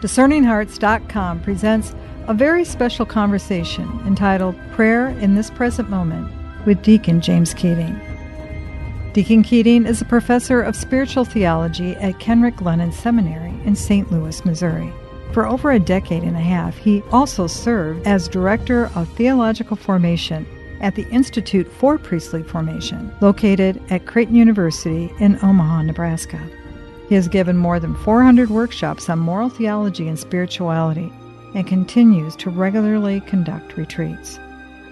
DiscerningHearts.com presents a very special conversation entitled Prayer in This Present Moment with Deacon James Keating. Deacon Keating is a professor of spiritual theology at Kenrick-Glennon Seminary in St. Louis, Missouri. For over a decade and a half, he also served as Director of Theological Formation at the Institute for Priestly Formation, located at Creighton University in Omaha, Nebraska. He has given more than 400 workshops on moral theology and spirituality and continues to regularly conduct retreats.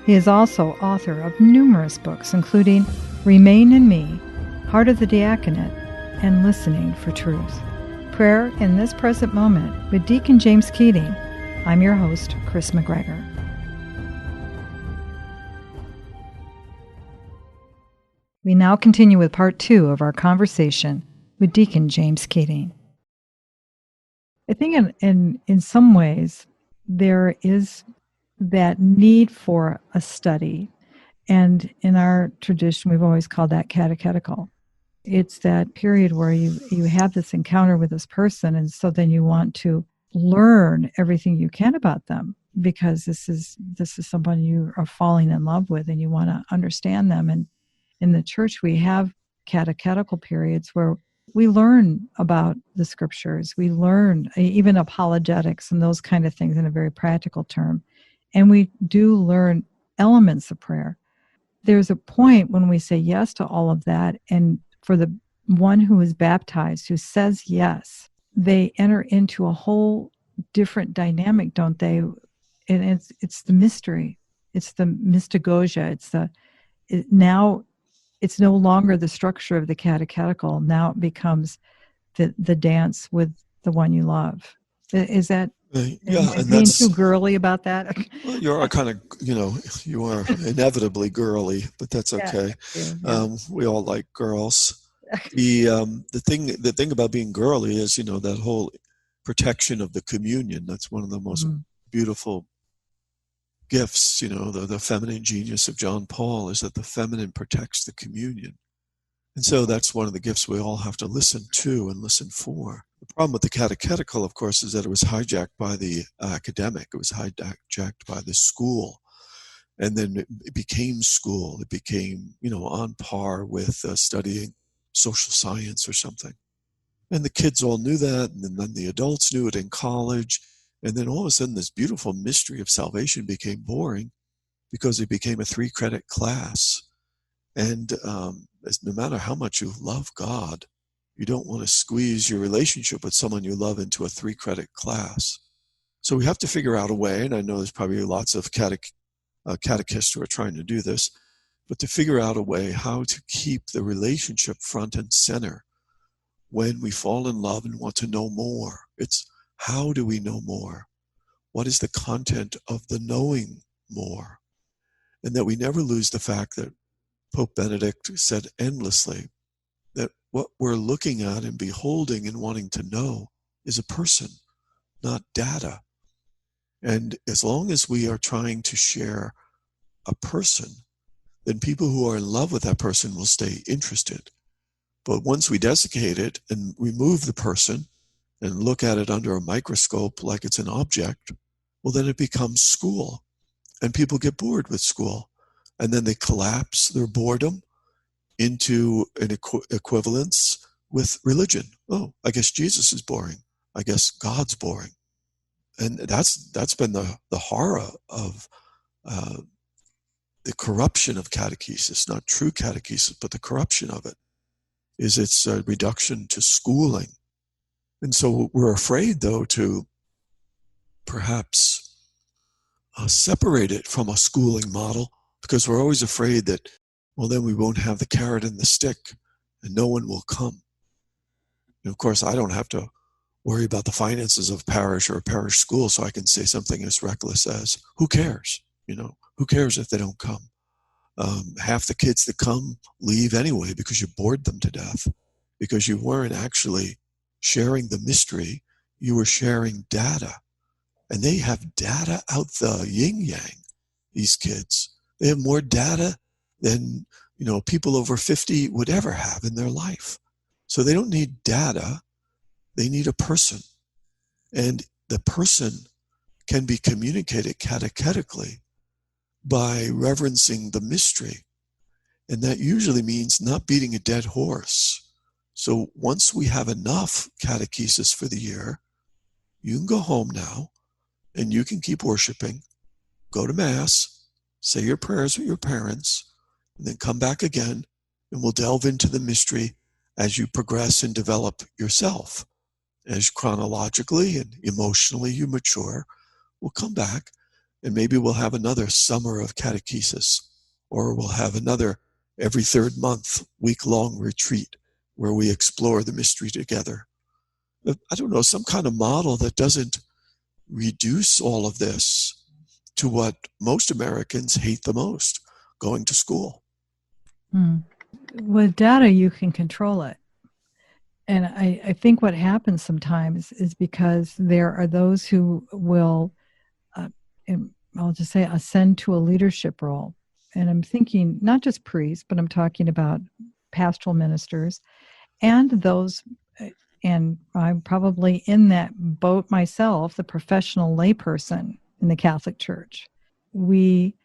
He is also author of numerous books, including Remain in Me, Heart of the Diaconate, and Listening for Truth. Prayer in This Present Moment with Deacon James Keating. I'm your host, Kris McGregor. We now continue with part 2 of our conversation with Deacon James Keating. I think in some ways there is that need for a study, and in our tradition we've always called that catechetical. It's that period where you have this encounter with this person, and so then you want to learn everything you can about them because this is someone you are falling in love with and you want to understand them. And in the church we have catechetical periods where we learn about the scriptures. We learn even apologetics and those kind of things in a very practical term. And we do learn elements of prayer. There's a point when we say yes to all of that. And for the one who is baptized, who says yes, they enter into a whole different dynamic, don't they? And it's the mystery. It's the mystagogia. Now it's no longer the structure of the catechetical. Now it becomes the dance with the one you love. Is that and being too girly about that? Well, you are kind of, you are inevitably girly, but that's okay. Yeah. We all like girls. The thing about being girly is, that whole protection of the communion. That's one of the most beautiful gifts, the feminine genius of John Paul is that the feminine protects the communion. And so that's one of the gifts we all have to listen to and listen for. The problem with the catechetical, of course, is that it was hijacked by the academic. It was hijacked by the school. And then it became school. It became, on par with studying social science or something. And the kids all knew that, and then the adults knew it in college. And then all of a sudden, this beautiful mystery of salvation became boring because it became a 3-credit class. And no matter how much you love God, you don't want to squeeze your relationship with someone you love into a 3-credit class. So we have to figure out a way, and I know there's probably lots of catechists who are trying to do this, but to figure out a way how to keep the relationship front and center when we fall in love and want to know more. It's how do we know more? What is the content of the knowing more? And that we never lose the fact that Pope Benedict said endlessly that what we're looking at and beholding and wanting to know is a person, not data. And as long as we are trying to share a person, then people who are in love with that person will stay interested. But once we desiccate it and remove the person and look at it under a microscope like it's an object, well, then it becomes school. And people get bored with school. And then they collapse their boredom into an equivalence with religion. Oh, I guess Jesus is boring. I guess God's boring. And that's been the horror of the corruption of catechesis, not true catechesis, but the corruption of it, is its reduction to schooling. And so we're afraid, though, to perhaps separate it from a schooling model, because we're always afraid that, well, then we won't have the carrot and the stick and no one will come. And of course, I don't have to worry about the finances of parish or a parish school, so I can say something as reckless as, who cares? Who cares if they don't come? Half the kids that come leave anyway because you bored them to death, because you weren't actually sharing the mystery, you were sharing data. And they have data out the yin-yang, these kids. They have more data than, people over 50 would ever have in their life. So they don't need data, they need a person. And the person can be communicated catechetically by reverencing the mystery. And that usually means not beating a dead horse. So once we have enough catechesis for the year, you can go home now and you can keep worshiping, go to Mass, say your prayers with your parents, and then come back again, and we'll delve into the mystery as you progress and develop yourself. As chronologically and emotionally you mature, we'll come back, and maybe we'll have another summer of catechesis, or we'll have another every third month week-long retreat where we explore the mystery together. I don't know, some kind of model that doesn't reduce all of this to what most Americans hate the most, going to school. With data, you can control it. And I think what happens sometimes is because there are those who will, I'll just say, ascend to a leadership role. And I'm thinking not just priests, but I'm talking about pastoral ministers and those, and I'm probably in that boat myself, the professional layperson in the Catholic Church. We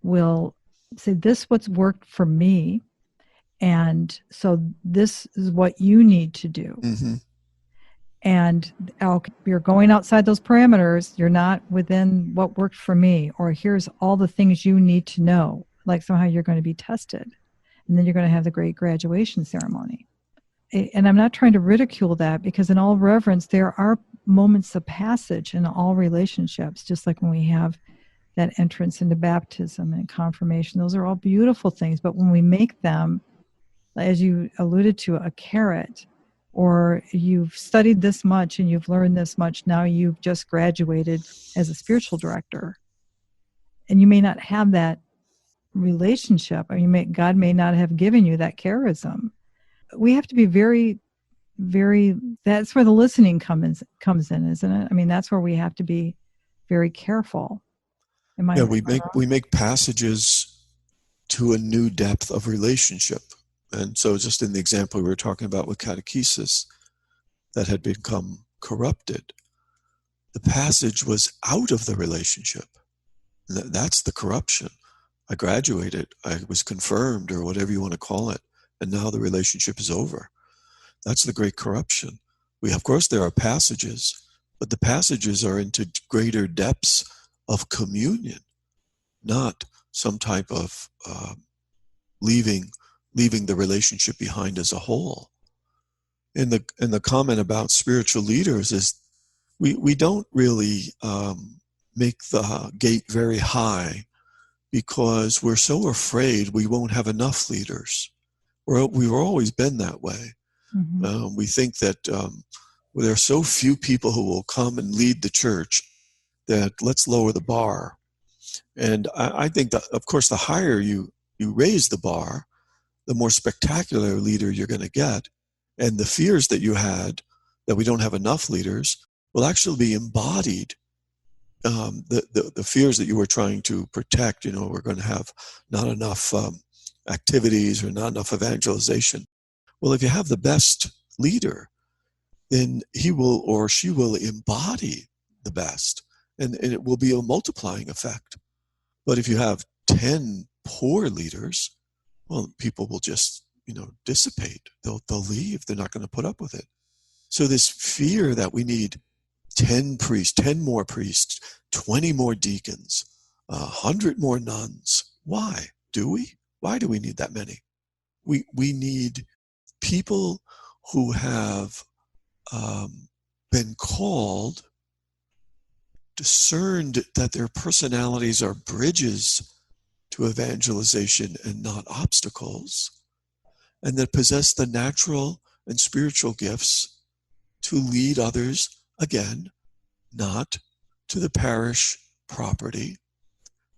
will say, this what's worked for me, and so this is what you need to do. Mm-hmm. And you're going outside those parameters. You're not within what worked for me, or here's all the things you need to know. Like somehow you're going to be tested, and then you're going to have the great graduation ceremony. And I'm not trying to ridicule that, because in all reverence, there are moments of passage in all relationships, just like when we have that entrance into baptism and confirmation. Those are all beautiful things. But when we make them, as you alluded to, a carrot, or you've studied this much and you've learned this much, now you've just graduated as a spiritual director, and you may not have that relationship, or God may not have given you that charism. We have to be very, very, that's where the listening comes in, isn't it? I mean, that's where we have to be very careful. We make passages to a new depth of relationship. And so just in the example we were talking about with catechesis that had become corrupted, the passage was out of the relationship. That's the corruption. I graduated, I was confirmed, or whatever you want to call it, and now the relationship is over. That's the great corruption. Of course, there are passages, but the passages are into greater depths of communion, not some type of leaving the relationship behind as a whole. And the comment about spiritual leaders is we don't really make the gate very high, because we're so afraid we won't have enough leaders. We've always been that way. Mm-hmm. We think that there are so few people who will come and lead the church that let's lower the bar. And I think that, of course, the higher you raise the bar, the more spectacular leader you're going to get. And the fears that you had that we don't have enough leaders will actually be embodied. The fears that you were trying to protect, we're going to have not enough activities or not enough evangelization. Well, if you have the best leader, then he will or she will embody the best, and it will be a multiplying effect. But if you have 10 poor leaders, well, people will just, dissipate. They'll leave. They're not going to put up with it. So this fear that we need 10 priests, 10 more priests, 20 more deacons, 100 more nuns. Why? Do we? Why do we need that many? We need people who have been called, discerned that their personalities are bridges to evangelization and not obstacles, and that possess the natural and spiritual gifts to lead others, again, not to the parish property,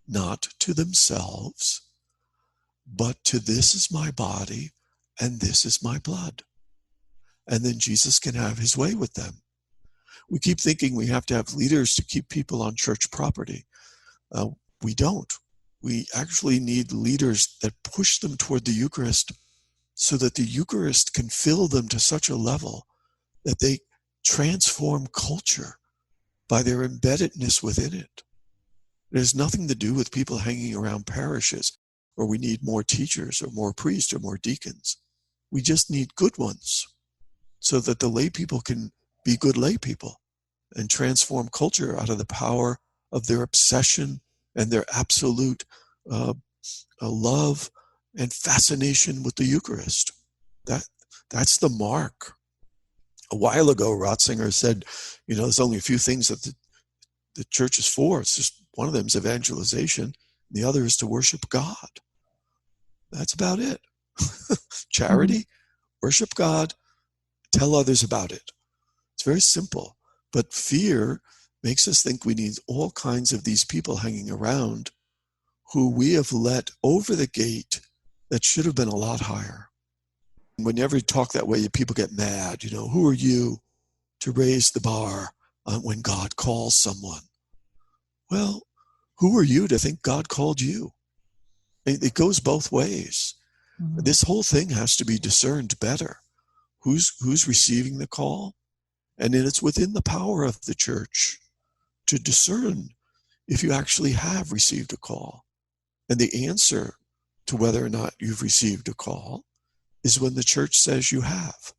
not to themselves, but to this is my body and this is my blood. And then Jesus can have his way with them. We keep thinking we have to have leaders to keep people on church property. We don't. We actually need leaders that push them toward the Eucharist, so that the Eucharist can fill them to such a level that they transform culture by their embeddedness within it. It has nothing to do with people hanging around parishes, or we need more teachers or more priests or more deacons. We just need good ones so that the lay people can be good lay people and transform culture out of the power of their obsession and their absolute love and fascination with the Eucharist. That's the mark. A while ago, Ratzinger said, there's only a few things that the church is for. It's just one of them is evangelization. The other is to worship God. That's about it. Charity, worship God, tell others about it. It's very simple. But fear makes us think we need all kinds of these people hanging around who we have let over the gate that should have been a lot higher. Whenever you talk that way, people get mad. Who are you to raise the bar when God calls someone? Well, who are you to think God called you? It goes both ways. Mm-hmm. This whole thing has to be discerned better. Who's receiving the call? And then it's within the power of the church to discern if you actually have received a call. And the answer to whether or not you've received a call is when the church says you have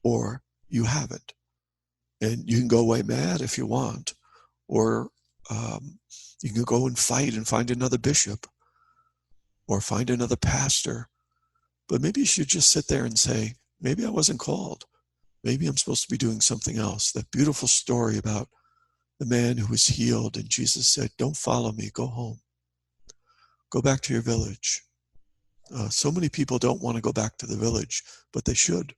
or you haven't. And you can go away mad if you want, or you can go and fight and find another bishop or find another pastor. But maybe you should just sit there and say, maybe I wasn't called. Maybe I'm supposed to be doing something else. That beautiful story about the man who was healed and Jesus said, don't follow me, go home. Go back to your village. So many people don't want to go back to the village, but they should.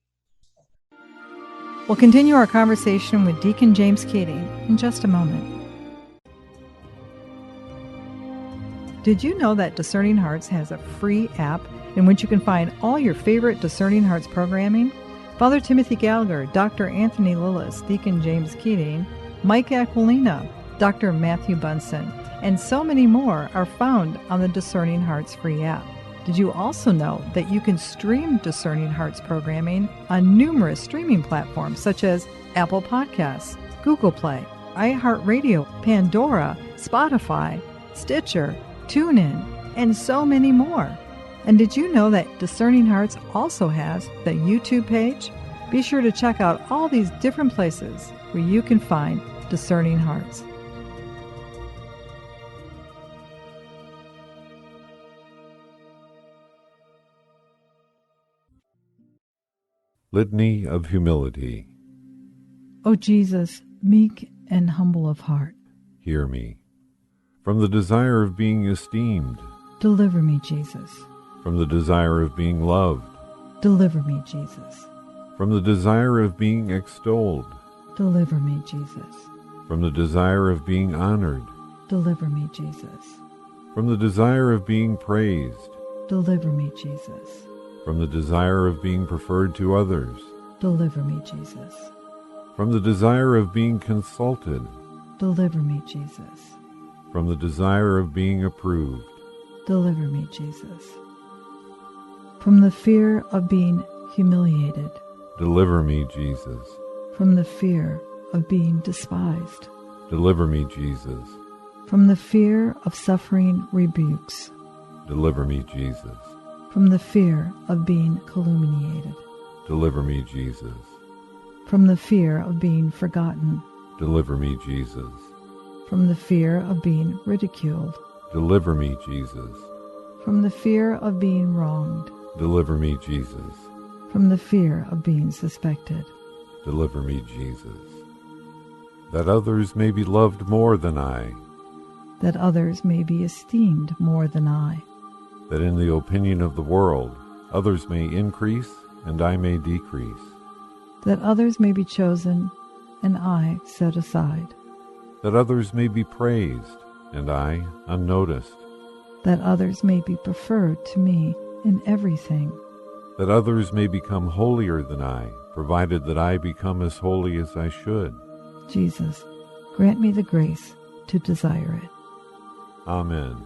We'll continue our conversation with Deacon James Keating in just a moment. Did you know that Discerning Hearts has a free app in which you can find all your favorite Discerning Hearts programming? Father Timothy Gallagher, Dr. Anthony Lillis, Deacon James Keating, Mike Aquilina, Dr. Matthew Bunson, and so many more are found on the Discerning Hearts free app. Did you also know that you can stream Discerning Hearts programming on numerous streaming platforms such as Apple Podcasts, Google Play, iHeartRadio, Pandora, Spotify, Stitcher, TuneIn, and so many more? And did you know that Discerning Hearts also has the YouTube page? Be sure to check out all these different places where you can find Discerning Hearts. Litany of Humility. O Jesus, meek and humble of heart, hear me. From the desire of being esteemed, deliver me, Jesus. From the desire of being loved, deliver me, Jesus. From the desire of being extolled, deliver me, Jesus. From the desire of being honored, deliver me, Jesus. From the desire of being praised, deliver me, Jesus. From the desire of being preferred to others, deliver me, Jesus. From the desire of being consulted, deliver me, Jesus. From the desire of being approved, deliver me, Jesus. From the fear of being humiliated, deliver me, Jesus. From the fear of being despised, deliver me, Jesus. From the fear of suffering rebukes, deliver me, Jesus. From the fear of being calumniated, deliver me, Jesus. From the fear of being forgotten, deliver me, Jesus. From the fear of being ridiculed, deliver me, Jesus. From the fear of being wronged, deliver me, Jesus. From the fear of being suspected, deliver me, Jesus. That others may be loved more than I, that others may be esteemed more than I, that in the opinion of the world others may increase and I may decrease, that others may be chosen and I set aside, that others may be praised and I unnoticed, that others may be preferred to me in everything, that others may become holier than I, provided that I become as holy as I should. Jesus, grant me the grace to desire it. Amen.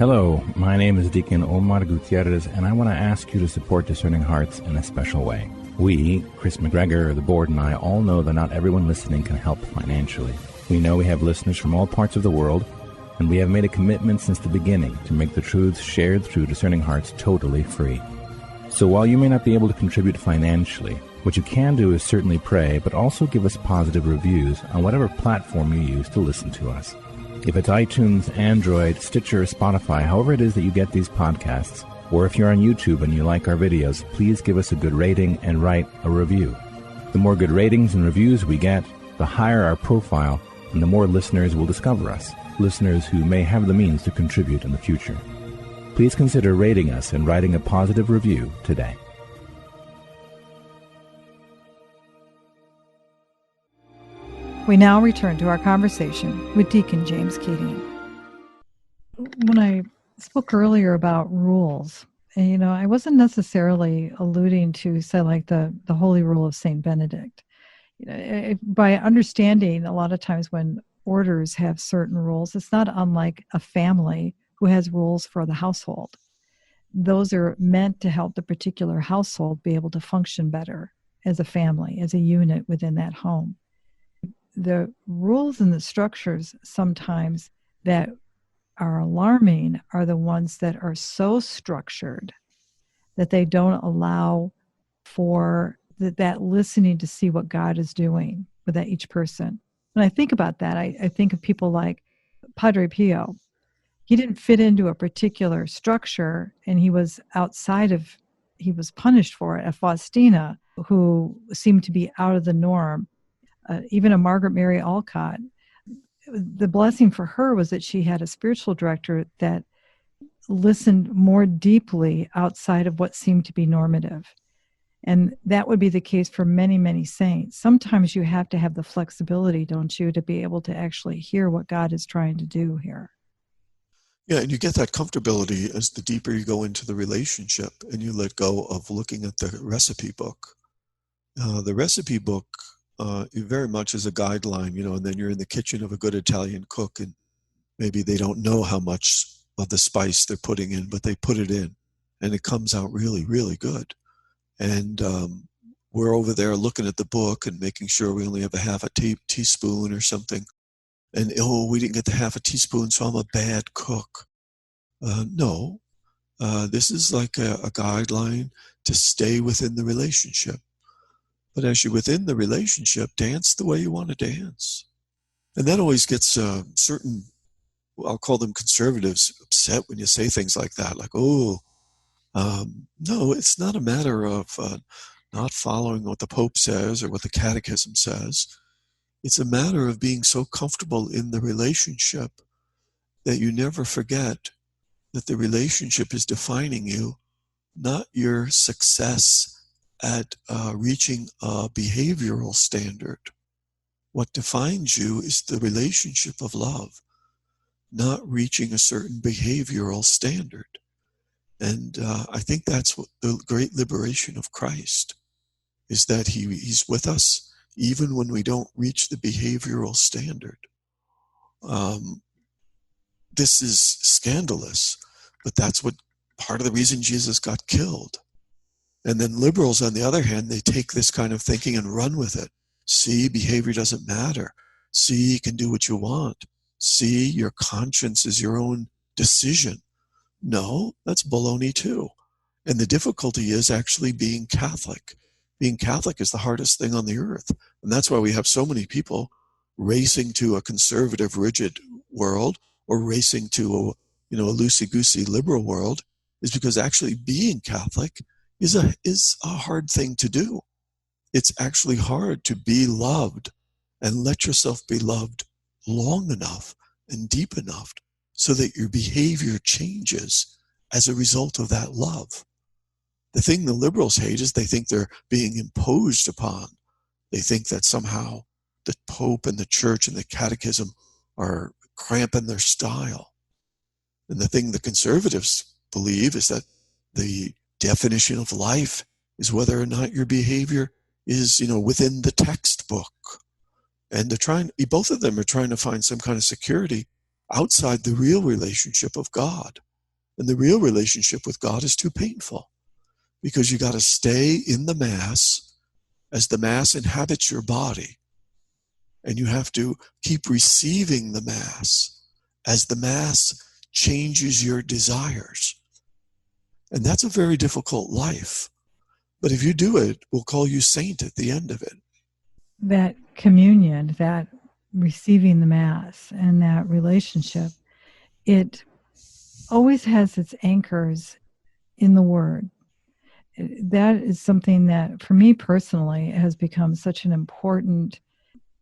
Hello, my name is Deacon Omar Gutierrez, and I want to ask you to support Discerning Hearts in a special way. We, Kris McGregor, the board, and I all know that not everyone listening can help financially. We know we have listeners from all parts of the world, and we have made a commitment since the beginning to make the truths shared through Discerning Hearts totally free. So while you may not be able to contribute financially, what you can do is certainly pray, but also give us positive reviews on whatever platform you use to listen to us. If it's iTunes, Android, Stitcher, Spotify, however it is that you get these podcasts, or if you're on YouTube and you like our videos, please give us a good rating and write a review. The more good ratings and reviews we get, the higher our profile, and the more listeners will discover us, listeners who may have the means to contribute in the future. Please consider rating us and writing a positive review today. We now return to our conversation with Deacon James Keating. When I spoke earlier about rules, and, I wasn't necessarily alluding to, say, like the holy rule of St. Benedict. By understanding, a lot of times when orders have certain rules, it's not unlike a family who has rules for the household. Those are meant to help the particular household be able to function better as a family, as a unit within that home. The rules and the structures sometimes that are alarming are the ones that are so structured that they don't allow for that listening to see what God is doing with each person. When I think about that, I think of people like Padre Pio. He didn't fit into a particular structure, and he was punished for it. A Faustina, who seemed to be out of the norm. Even a Margaret Mary Alcott, the blessing for her was that she had a spiritual director that listened more deeply outside of what seemed to be normative. And that would be the case for many, many saints. Sometimes you have to have the flexibility, don't you, to be able to actually hear what God is trying to do here. Yeah, and you get that comfortability as the deeper you go into the relationship and you let go of looking at the recipe book. The recipe book very much is a guideline, and then you're in the kitchen of a good Italian cook and maybe they don't know how much of the spice they're putting in, but they put it in and it comes out really, really good. And we're over there looking at the book and making sure we only have a half a teaspoon or something. And, we didn't get the half a teaspoon, so I'm a bad cook. No, this is like a guideline to stay within the relationship. But as you're within the relationship, dance the way you want to dance. And that always gets certain, I'll call them conservatives, upset when you say things like that. Like, no, it's not a matter of not following what the Pope says or what the Catechism says. It's a matter of being so comfortable in the relationship that you never forget that the relationship is defining you, not your success at reaching a behavioral standard. What defines you is the relationship of love, not reaching a certain behavioral standard. And I think that's what the great liberation of Christ is, that he's with us even when we don't reach the behavioral standard. This is scandalous, but that's what part of the reason Jesus got killed. And then liberals, on the other hand, they take this kind of thinking and run with it. See, behavior doesn't matter. See, you can do what you want. See, your conscience is your own decision. No, that's baloney too. And the difficulty is actually being Catholic. Being Catholic is the hardest thing on the earth. And that's why we have so many people racing to a conservative, rigid world, or racing to a loosey-goosey liberal world, is because actually being Catholic is a hard thing to do. It's actually hard to be loved and let yourself be loved long enough and deep enough so that your behavior changes as a result of that love. The thing the liberals hate is they think they're being imposed upon. They think that somehow the Pope and the Church and the Catechism are cramping their style. And the thing the conservatives believe is that the definition of life is whether or not your behavior is, within the textbook. And both of them are trying to find some kind of security outside the real relationship of God. And the real relationship with God is too painful, because you got to stay in the Mass as the Mass inhabits your body. And you have to keep receiving the Mass as the Mass changes your desires. And that's a very difficult life. But if you do it, we'll call you saint at the end of it. That communion, that receiving the Mass and that relationship, it always has its anchors in the Word. That is something that, for me personally, has become such an important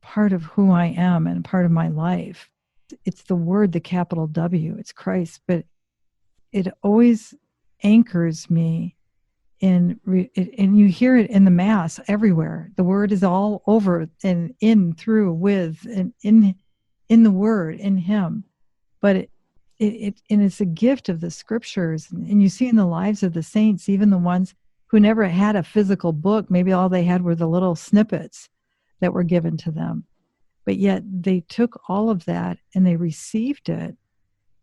part of who I am and part of my life. It's the Word, the capital W, it's Christ, but it always anchors me and you hear it in the Mass everywhere. The Word is all over and in, through, with, and in the Word, in Him. But it's a gift of the Scriptures, and you see in the lives of the saints, even the ones who never had a physical book, maybe all they had were the little snippets that were given to them. But yet they took all of that and they received it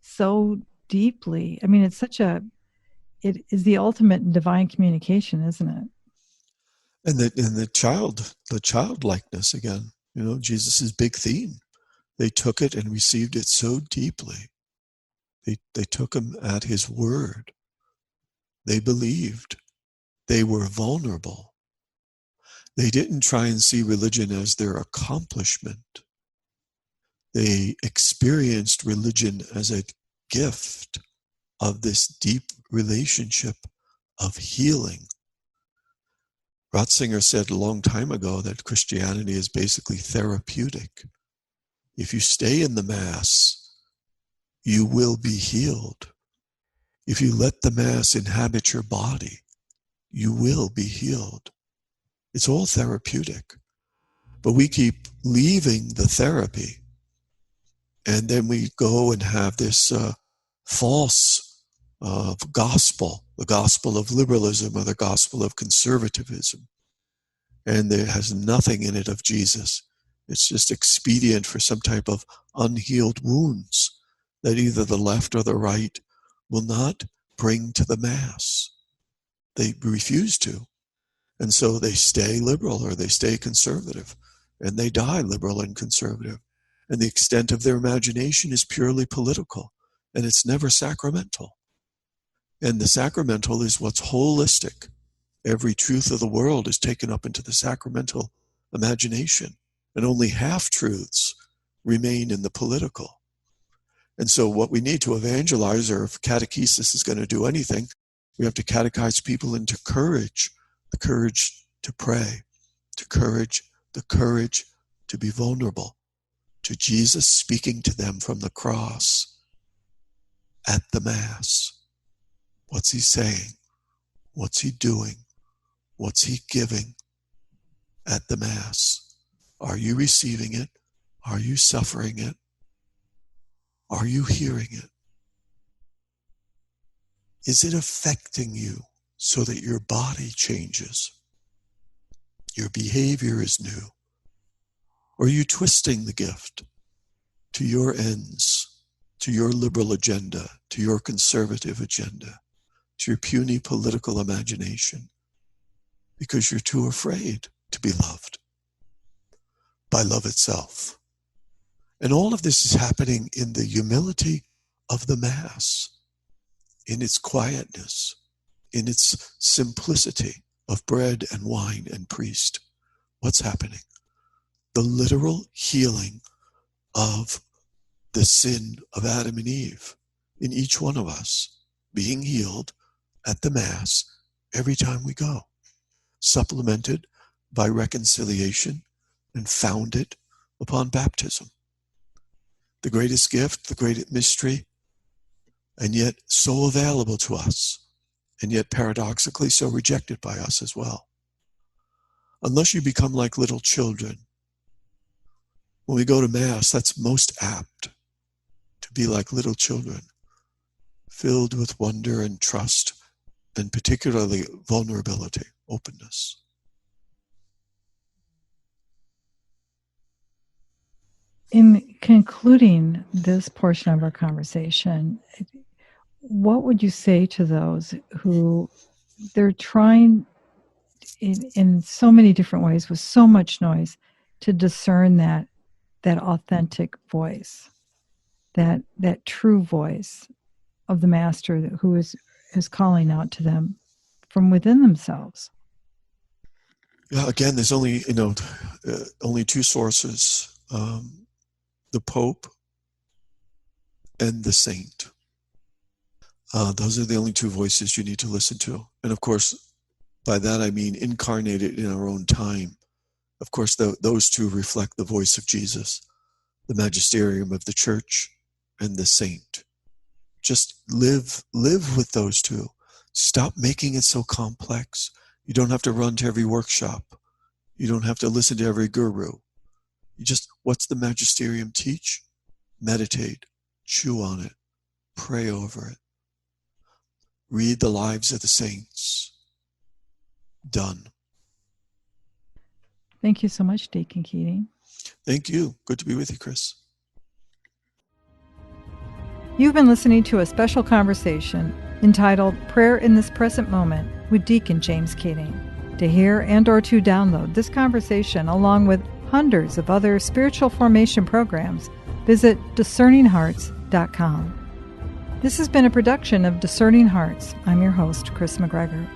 so deeply. I mean, it is the ultimate in divine communication, isn't it? And the childlikeness again, Jesus' big theme. They took it and received it so deeply. They took him at his word. They believed. They were vulnerable. They didn't try and see religion as their accomplishment. They experienced religion as a gift of this deep relationship of healing. Ratzinger said a long time ago that Christianity is basically therapeutic. If you stay in the Mass, you will be healed. If you let the Mass inhabit your body, you will be healed. It's all therapeutic. But we keep leaving the therapy, and then we go and have this false gospel, the gospel of liberalism or the gospel of conservatism. And there has nothing in it of Jesus. It's just expedient for some type of unhealed wounds that either the left or the right will not bring to the Mass. They refuse to. And so they stay liberal or they stay conservative, and they die liberal and conservative. And the extent of their imagination is purely political, and it's never sacramental. And the sacramental is what's holistic. Every truth of the world is taken up into the sacramental imagination, and only half-truths remain in the political. And so what we need to evangelize, or if catechesis is going to do anything, we have to catechize people into courage, the courage to pray, the courage to be vulnerable, to Jesus speaking to them from the cross at the Mass. What's he saying? What's he doing? What's he giving at the Mass? Are you receiving it? Are you suffering it? Are you hearing it? Is it affecting you so that your body changes? Your behavior is new? Or are you twisting the gift to your ends, to your liberal agenda, to your conservative agenda, to your puny political imagination, because you're too afraid to be loved by love itself? And all of this is happening in the humility of the Mass, in its quietness, in its simplicity of bread and wine and priest. What's happening? The literal healing of the sin of Adam and Eve in each one of us, being healed at the Mass every time we go, supplemented by reconciliation and founded upon baptism. The greatest gift, the greatest mystery, and yet so available to us, and yet paradoxically so rejected by us as well. Unless you become like little children. When we go to Mass, that's most apt to be like little children, filled with wonder and trust, and particularly vulnerability, openness. In concluding this portion of our conversation, what would you say to those who they're trying in so many different ways with so much noise to discern that authentic voice, that true voice of the Master who is calling out to them from within themselves? Yeah, again, there's only two sources: the Pope and the saint. Those are the only two voices you need to listen to. And of course, by that I mean incarnated in our own time. Of course, those two reflect the voice of Jesus, the magisterium of the church, and the saint. Just live with those two. Stop making it so complex. You don't have to run to every workshop. You don't have to listen to every guru. You just, what's the magisterium teach? Meditate, chew on it, pray over it. Read the lives of the saints. Done. Thank you so much, Deacon Keating. Thank you. Good to be with you, Kris. You've been listening to a special conversation entitled Prayer in This Present Moment with Deacon James Keating. To hear and or to download this conversation along with hundreds of other spiritual formation programs, visit discerninghearts.com. This has been a production of Discerning Hearts. I'm your host, Kris McGregor.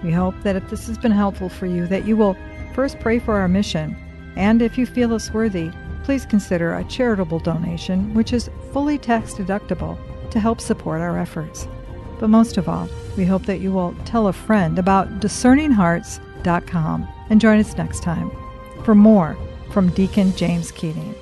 We hope that if this has been helpful for you, that you will first pray for our mission, and if you feel us worthy, please consider a charitable donation, which is fully tax deductible, to help support our efforts. But most of all, we hope that you will tell a friend about discerninghearts.com and join us next time for more from Deacon James Keating.